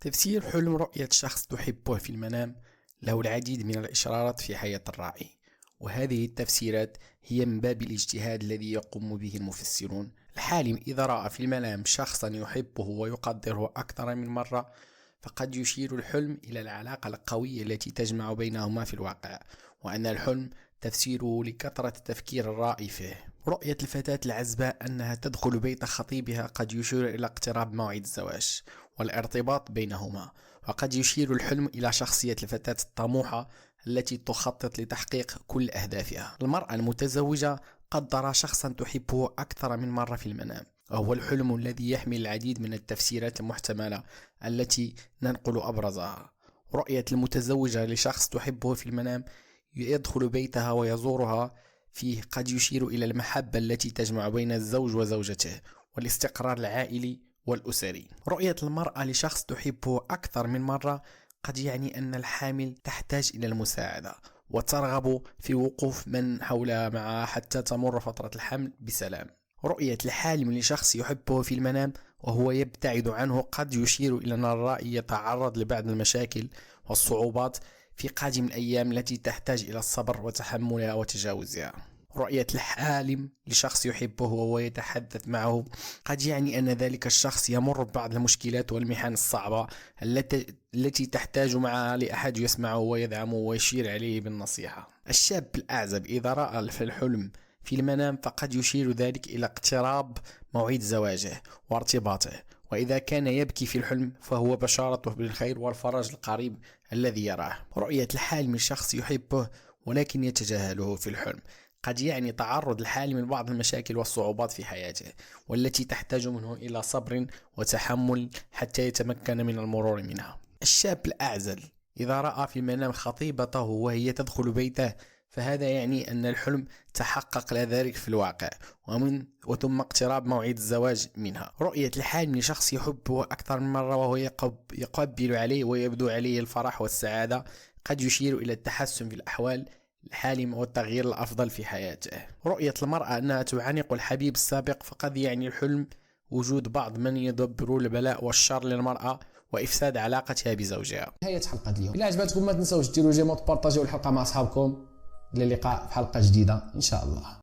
تفسير حلم رؤية شخص تحبه في المنام له العديد من الإشارات في حياة الراعي، وهذه التفسيرات هي من باب الاجتهاد الذي يقوم به المفسرون. الحالم إذا رأى في المنام شخصا يحبه ويقدره أكثر من مرة، فقد يشير الحلم إلى العلاقة القوية التي تجمع بينهما في الواقع، وأن الحلم تفسيره لكثرة التفكير الرائي فيه. رؤية الفتاة العزباء أنها تدخل بيت خطيبها قد يشير إلى اقتراب موعد الزواج والارتباط بينهما، وقد يشير الحلم إلى شخصية الفتاة الطموحة التي تخطط لتحقيق كل أهدافها. المرأة المتزوجة قد ترى شخصا تحبه أكثر من مرة في المنام، وهو الحلم الذي يحمل العديد من التفسيرات المحتملة التي ننقل أبرزها. رؤية المتزوجة لشخص تحبه في المنام يدخل بيتها ويزورها فيه قد يشير إلى المحبة التي تجمع بين الزوج وزوجته والاستقرار العائلي والأسري. رؤية المرأة لشخص تحبه أكثر من مرة قد يعني أن الحامل تحتاج إلى المساعدة وترغب في وقوف من حولها معها حتى تمر فترة الحمل بسلام. رؤية الحالم لشخص يحبه في المنام وهو يبتعد عنه قد يشير إلى أن الرائي يتعرض لبعض المشاكل والصعوبات في قادم الأيام التي تحتاج إلى الصبر وتحملها وتجاوزها. رؤية الحالم لشخص يحبه وهو يتحدث معه قد يعني أن ذلك الشخص يمر ببعض المشكلات والمحن الصعبة التي تحتاج معها لأحد يسمعه ويدعمه ويشير عليه بالنصيحة. الشاب الأعزب إذا رأى في الحلم في المنام فقد يشير ذلك إلى اقتراب موعد زواجه وارتباطه، وإذا كان يبكي في الحلم فهو بشارته بالخير والفرج القريب الذي يراه. رؤية الحالم لشخص يحبه ولكن يتجاهله في الحلم قد يعني تعرض الحالم لبعض المشاكل والصعوبات في حياته، والتي تحتاج منه إلى صبر وتحمل حتى يتمكن من المرور منها. الشاب الأعزل إذا رأى في المنام خطيبته وهي تدخل بيته فهذا يعني أن الحلم تحقق ذلك في الواقع وثم اقتراب موعد الزواج منها. رؤية الحالم لشخص يحبه أكثر من مرة وهو يقبل عليه ويبدو عليه الفرح والسعادة قد يشير إلى التحسن في الأحوال الحالم والتغيير الأفضل في حياته. رؤية المرأة أنها تعانق الحبيب السابق فقد يعني الحلم وجود بعض من يدبر البلاء والشر للمرأة وإفساد علاقتها بزوجها. نهاية حلقة اليوم. إلا عجبتكم ما تنسوش ديروا جيم وتبارطاجيو الحلقة مع أصحابكم. إلى اللقاء في حلقة جديدة إن شاء الله.